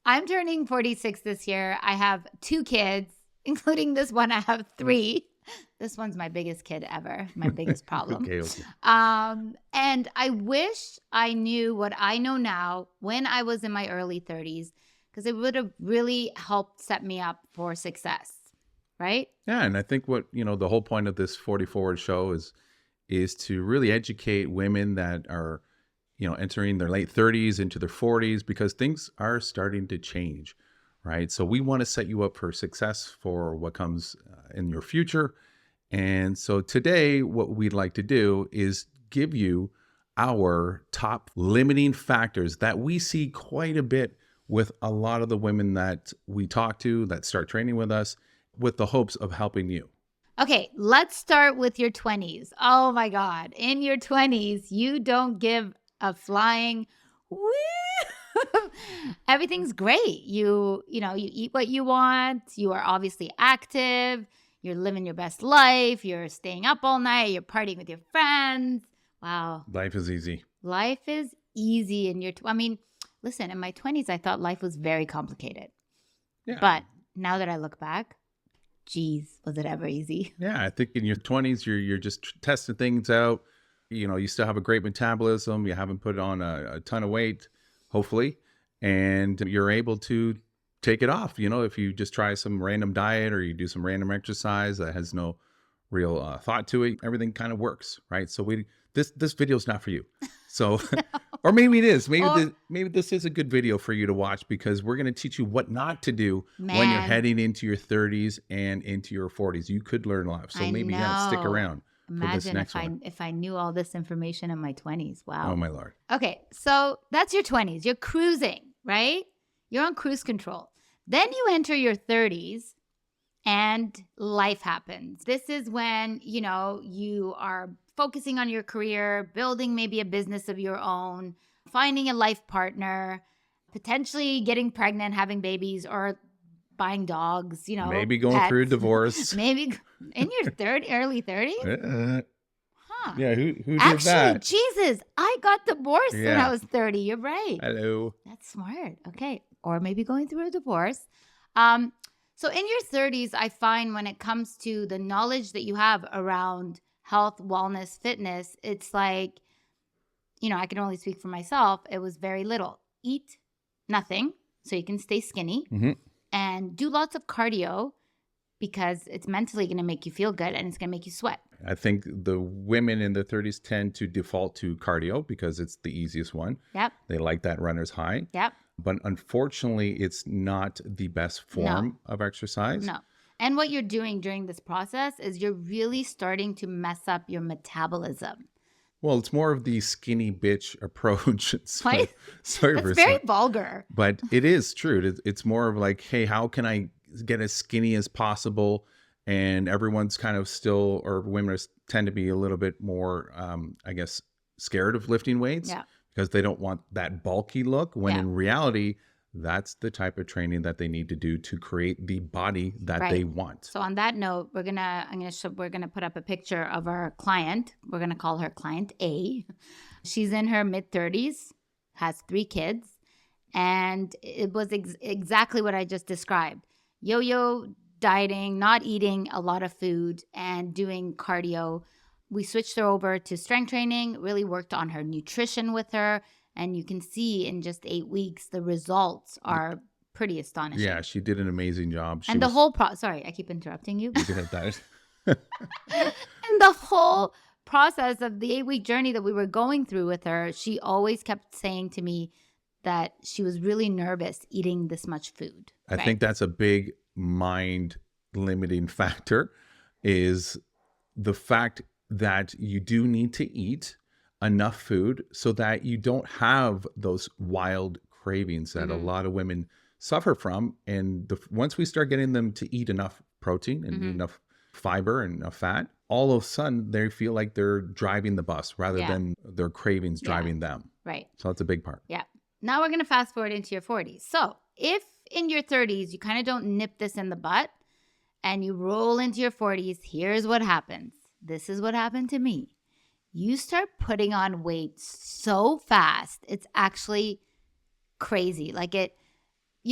I'm turning 46 this year. I have 2 kids, including this one. I have 3. This one's my biggest kid ever, my biggest problem. Okay. And I wish I knew what I know now when I was in my early 30s, because it would have really helped set me up for success, right? Yeah, and I think what, the whole point of this 40 Forward show is to really educate women that are, entering their late 30s into their 40s, because things are starting to change, right? So we want to set you up for success for what comes in your future. And so today, what we'd like to do is give you our top limiting factors that we see quite a bit with a lot of the women that we talk to that start training with us, with the hopes of helping you. Okay, let's start with your 20s. Oh my God. In your 20s, you don't give a flying woo. Everything's great. You eat what you want. You are obviously active. You're living your best life. You're staying up all night. You're partying with your friends. Wow. Life is easy. Life is easy in your listen, in my 20s, I thought life was very complicated. Yeah. But now that I look back, geez, was it ever easy? Yeah, I think in your 20s, you're just testing things out. You still have a great metabolism. You haven't put on a ton of weight, hopefully, and you're able to take it off. If you just try some random diet or you do some random exercise that has no real thought to it, everything kind of works, right? So this video is not for you. So, or maybe it is. Maybe this is a good video for you to watch, because we're going to teach you what not to do when you're heading into your 30s and into your 40s. You could learn a lot. So maybe stick around. Imagine if I knew all this information in my 20s. Wow. Oh, my Lord. Okay, so that's your 20s. You're cruising, right? You're on cruise control. Then you enter your 30s and life happens. This is when, you are focusing on your career, building maybe a business of your own, finding a life partner, potentially getting pregnant, having babies, or buying dogs, maybe going pets. through a divorce. Maybe in your early 30s? Huh. Yeah, who did Actually, that? Jesus, I got divorced when I was 30. You're right. Hello. That's smart. Okay. Or maybe going through a divorce. So in your 30s, I find when it comes to the knowledge that you have around health, wellness, fitness, it's like, I can only speak for myself. It was very little. Eat nothing so you can stay skinny, and do lots of cardio, because it's mentally going to make you feel good and it's going to make you sweat. I think the women in their 30s tend to default to cardio because it's the easiest one. Yep. They like that runner's high. Yep. But unfortunately, it's not the best form of exercise. No. And what you're doing during this process is you're really starting to mess up your metabolism. Well, it's more of the skinny bitch approach. Right? It's very vulgar. But it is true. It's more of like, hey, how can I get as skinny as possible? And everyone's kind of still, or women tend to be a little bit more, I guess, scared of lifting weights, because they don't want that bulky look, when in reality, that's the type of training that they need to do to create the body that they want. So on that note, we're gonna put up a picture of our client. We're gonna call her client A. She's in her mid-30s, has 3 kids, and it was exactly what I just described. Yo-yo dieting, not eating a lot of food, and doing cardio. We switched her over to strength training, really worked on her nutrition with her. And you can see in just 8 weeks, the results are pretty astonishing. Yeah, she did an amazing job. Sorry, I keep interrupting you. You can have that. And the whole process of the 8-week journey that we were going through with her, she always kept saying to me that she was really nervous eating this much food. I think that's a big mind limiting factor, is the fact that you do need to eat enough food so that you don't have those wild cravings that a lot of women suffer from. And once we start getting them to eat enough protein and enough fiber and enough fat, all of a sudden they feel like they're driving the bus rather than their cravings driving them. Right. So that's a big part. Yeah. Now we're going to fast forward into your 40s. So if in your 30s you kind of don't nip this in the butt and you roll into your 40s, here's what happens. This is what happened to me. You start putting on weight so fast, it's actually crazy. Like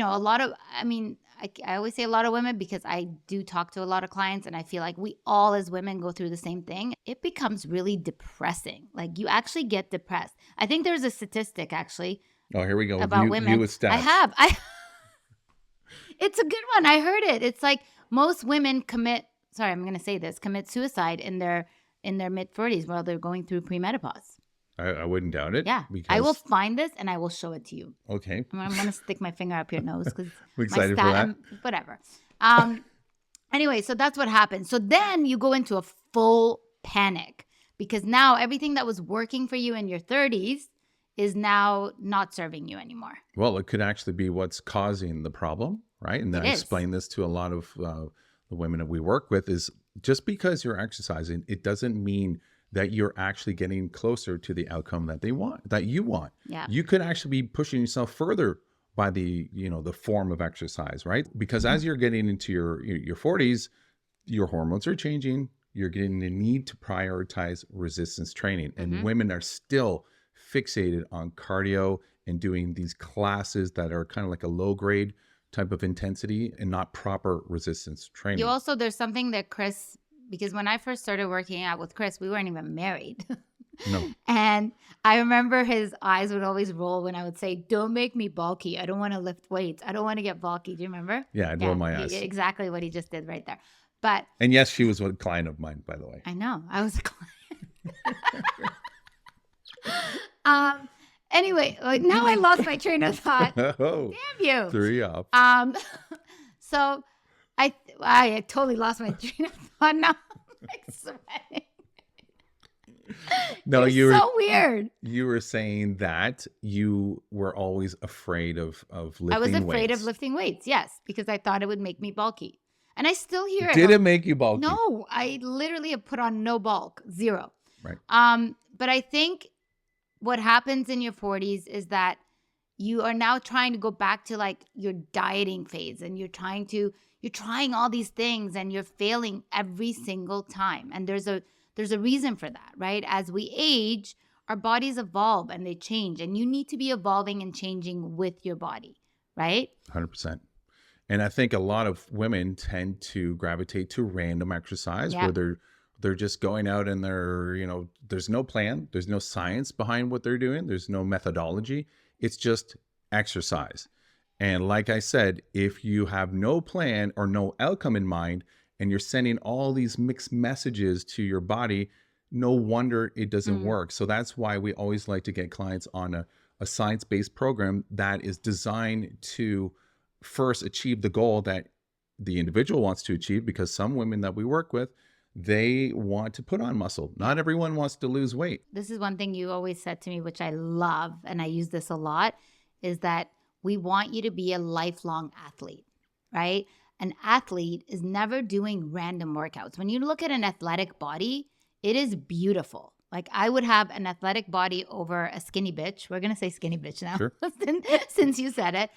a lot of, I always say a lot of women because I do talk to a lot of clients, and I feel like we all as women go through the same thing. It becomes really depressing. Like you actually get depressed. I think there's a statistic actually Oh, here we go. about women. You with stats. I have. It's a good one. I heard it. It's like most women commit suicide in their mid 40s while they're going through premenopause. I wouldn't doubt it. Yeah. Because... I will find this and I will show it to you. Okay. I'm going to stick my finger up your nose because I'm excited for that. Whatever. Anyway, so that's what happened. So then you go into a full panic because now everything that was working for you in your 30s is now not serving you anymore. Well, it could actually be what's causing the problem, right? And I explain this to a lot of the women that we work with is just because you're exercising, it doesn't mean that you're actually getting closer to the outcome that you want. Yeah. You could actually be pushing yourself further by the form of exercise, right? Because as you're getting into your 40s, your hormones are changing. You're getting the need to prioritize resistance training. And women are still fixated on cardio and doing these classes that are kind of like a low grade type of intensity and not proper resistance training. There's something that Chris, because when I first started working out with Chris, we weren't even married. No. And I remember his eyes would always roll when I would say, don't make me bulky. I don't want to lift weights. I don't want to get bulky. Do you remember? Yeah, I'd roll my eyes. Exactly what he just did right there. And yes, she was a client of mine, by the way. I know. I was a client. Anyway, now I lost my train of thought. Oh, damn you. 3 off. So I totally lost my train of thought. Now I'm like sweating. No, You're so weird. You were saying that you were always afraid of lifting weights. I was afraid of lifting weights, yes, because I thought it would make me bulky. And I still hear it. Did it make you bulky? No, I literally have put on no bulk, 0. Right. But I think what happens in your 40s is that you are now trying to go back to like your dieting phase, and you're trying all these things and you're failing every single time. And there's a reason for that, right? As we age, our bodies evolve and they change, and you need to be evolving and changing with your body, right? 100%. And I think a lot of women tend to gravitate to random exercise where they're just going out and there's no plan, there's no science behind what they're doing, there's no methodology. It's just exercise. And like I said, if you have no plan or no outcome in mind, and you're sending all these mixed messages to your body, no wonder it doesn't work. So that's why we always like to get clients on a science-based program that is designed to first achieve the goal that the individual wants to achieve, because some women that we work with, they want to put on muscle. Not everyone wants to lose weight. This is one thing you always said to me, which I love, and I use this a lot, is that we want you to be a lifelong athlete, right? An athlete is never doing random workouts. When you look at an athletic body, it is beautiful. Like I would have an athletic body over a skinny bitch. We're going to say skinny bitch now, sure. since you said it.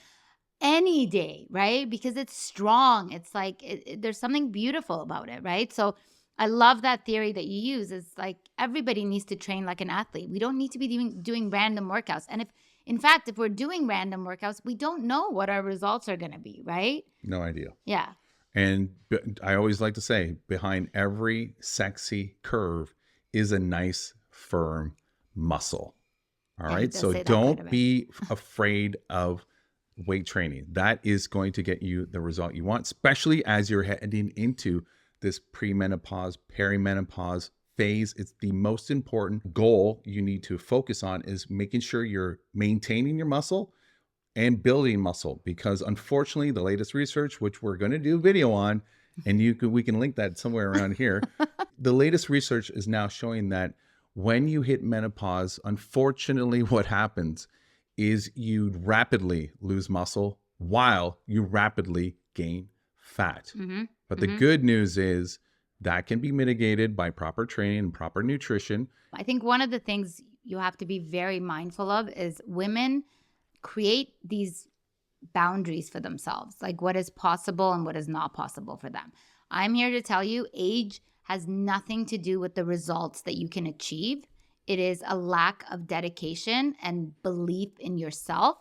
Any day, right? Because it's strong. It's like there's something beautiful about it, right? So I love that theory that you use. Is like everybody needs to train like an athlete. We don't need to be doing random workouts. And if we're doing random workouts, we don't know what our results are going to be, right? No idea. Yeah. And I always like to say, behind every sexy curve is a nice, firm muscle. All right. So don't be afraid of weight training. That is going to get you the result you want, especially as you're heading into this premenopause, perimenopause phase. It's the most important goal you need to focus on is making sure you're maintaining your muscle and building muscle, because unfortunately the latest research, which we're going to do a video on, and we can link that somewhere around here. The latest research is now showing that when you hit menopause, unfortunately what happens is you rapidly lose muscle while you rapidly gain fat. But the good news is that can be mitigated by proper training and proper nutrition. I think one of the things you have to be very mindful of is women create these boundaries for themselves, like what is possible and what is not possible for them. I'm here to tell you, age has nothing to do with the results that you can achieve. It is a lack of dedication and belief in yourself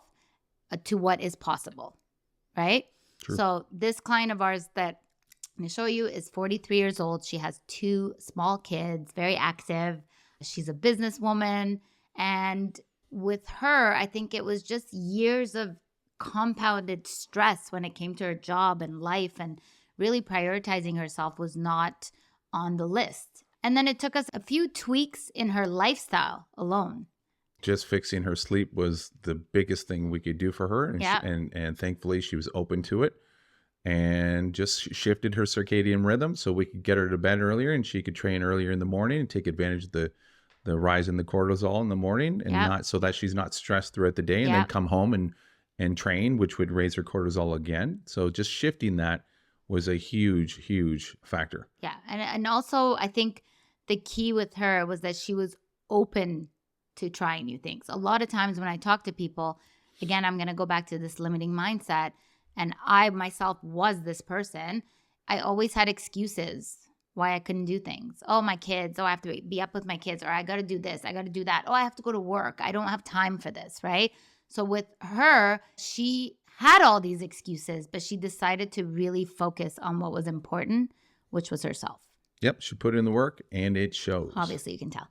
to what is possible. right? True. So this client of ours that I'm going to show you is 43 years old. She has 2 small kids, very active. She's a businesswoman. And with her, I think it was just years of compounded stress when it came to her job and life, and really prioritizing herself was not on the list. And then it took us a few tweaks in her lifestyle alone. Just fixing her sleep was the biggest thing we could do for her. And, Yeah. and thankfully she was open to it and just shifted her circadian rhythm so we could get her to bed earlier and she could train earlier in the morning and take advantage of the rise in the cortisol in the morning, and Yep. not so that she's not stressed throughout the day and then Yep. come home and train, which would raise her cortisol again. So just shifting that was a huge factor. Yeah. And also, I think the key with her was that she was open to trying new things. A lot of times when I talk to people, again, I'm going to go back to this limiting mindset. And I myself was this person. I always had excuses why I couldn't do things. Oh, my kids. Oh, I have to be up with my kids. Or I got to do this. I got to do that. Oh, I have to go to work. I don't have time for this, right? So with her, she had all these excuses, but she decided to really focus on what was important, which was herself. Yep, she put in the work and it shows. Obviously, you can tell.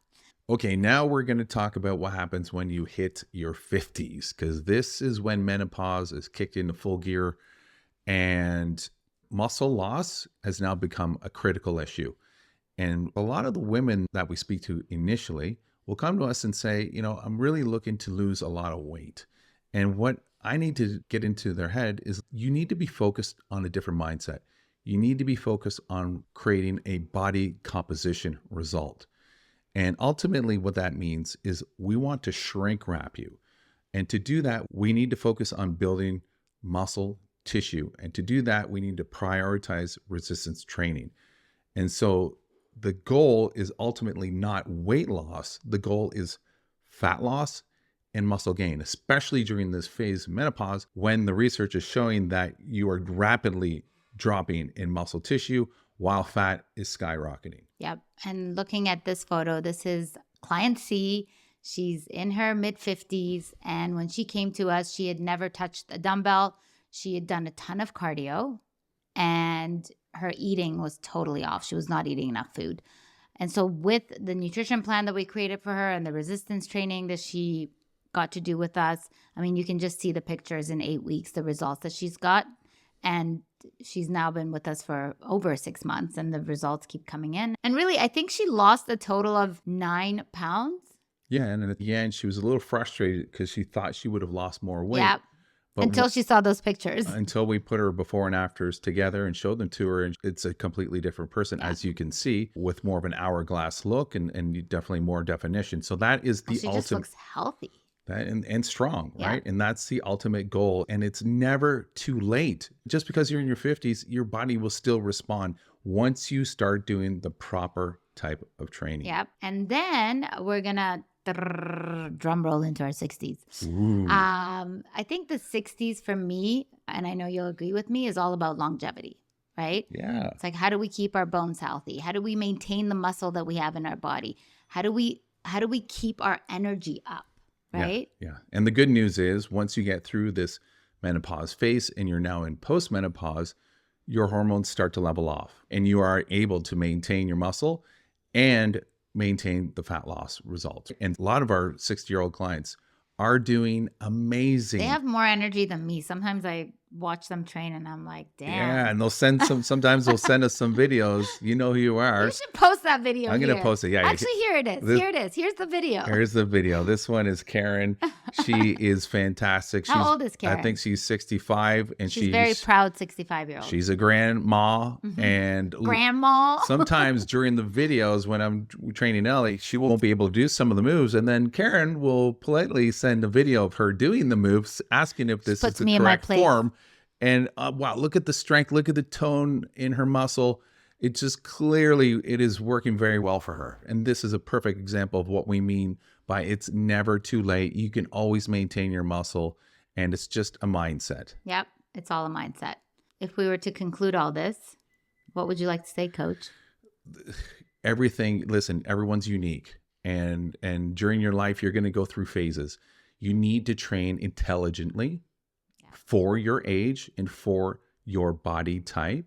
Okay, now we're going to talk about what happens when you hit your 50s, because this is when menopause is kicked into full gear and muscle loss has now become a critical issue. And a lot of the women that we speak to initially will come to us and say, I'm really looking to lose a lot of weight. And what I need to get into their head is you need to be focused on a different mindset. You need to be focused on creating a body composition result. And ultimately what that means is we want to shrink wrap you. And to do that, we need to focus on building muscle tissue. And to do that, we need to prioritize resistance training. And so the goal is ultimately not weight loss. The goal is fat loss and muscle gain, especially during this phase of menopause when the research is showing that you are rapidly dropping in muscle tissue while fat is skyrocketing. Yep. And looking at this photo, this is client C. She's in her mid-50s. And when she came to us, she had never touched a dumbbell. She had done a ton of cardio. And her eating was totally off. She was not eating enough food. And so with the nutrition plan that we created for her and the resistance training that she got to do with us, I mean, you can just see the pictures in 8 weeks, the results that she's got. And she's now been with us for over 6 months and the results keep coming in. And really, I think she lost a total of 9 pounds. Yeah. And at the end, she was a little frustrated because she thought she would have lost more weight. Yeah. But until she saw those pictures. Until we put her before and afters together and showed them to her. And it's a completely different person, as you can see, with more of an hourglass look and definitely more definition. So that is the she ultimate. Just looks healthy. That and strong, right? And that's the ultimate goal. And it's never too late. Just because you're in your 50s, your body will still respond once you start doing the proper type of training. Yep. And then we're going to drum roll into our 60s. I think the 60s for me, and I know you'll agree with me, is all about longevity, right? Yeah. It's like, how do we keep our bones healthy? How do we maintain the muscle that we have in our body? How do we keep our energy up? Right? Yeah. And the good news is once you get through this menopause phase and you're now in postmenopause, your hormones start to level off and you are able to maintain your muscle and maintain the fat loss results. And a lot of our 60-year-old clients are doing amazing. They have more energy than me. Sometimes I watch them train and I'm like, damn. Yeah, and they'll send sometimes they'll send us some videos. You know who you are. You should post that video. I'm going to post it. Yeah. Actually, here it is. Here it is. Here's the video. Here's the video. This one is Karen. She is fantastic. How old is Karen? I think she's 65 and she's very proud 65-year-old. She's a grandma and grandma. Sometimes during the videos when I'm training Ellie, she won't be able to do some of the moves. And then Karen will politely send a video of her doing the moves, asking if this is the correct form. And wow, look at the strength, look at the tone in her muscle. It just clearly, it is working very well for her. And this is a perfect example of what we mean by it's never too late. You can always maintain your muscle and it's just a mindset. Yep. It's all a mindset. If we were to conclude all this, what would you like to say, Coach? Everything, listen, everyone's unique. And during your life, you're going to go through phases. You need to train intelligently for your age and for your body type.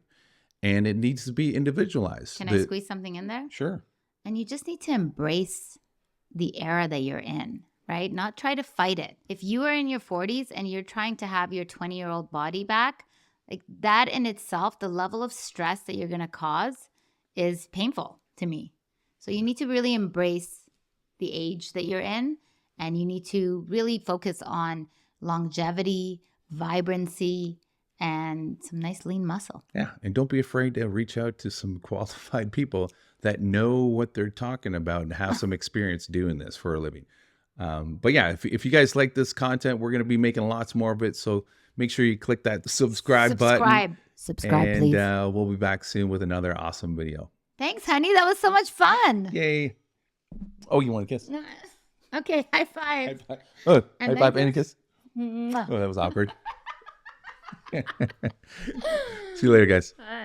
And it needs to be individualized. Can I squeeze something in there? Sure. And you just need to embrace the era that you're in, right? Not try to fight it. If you are in your 40s and you're trying to have your 20-year-old body back, like that in itself, the level of stress that you're going to cause is painful to me. So you need to really embrace the age that you're in, and you need to really focus on longevity, vibrancy, and some nice lean muscle. Yeah. And don't be afraid to reach out to some qualified people that know what they're talking about and have some experience doing this for a living. But yeah, if you guys like this content, we're going to be making lots more of it. So make sure you click that subscribe button. Subscribe, and please. We'll be back soon with another awesome video. Thanks, honey. That was so much fun. Yay. Oh, you want a kiss? Okay, high five. High five. Oh, And high five then and a kiss. Mwah. Oh, that was awkward. See you later, guys. Bye.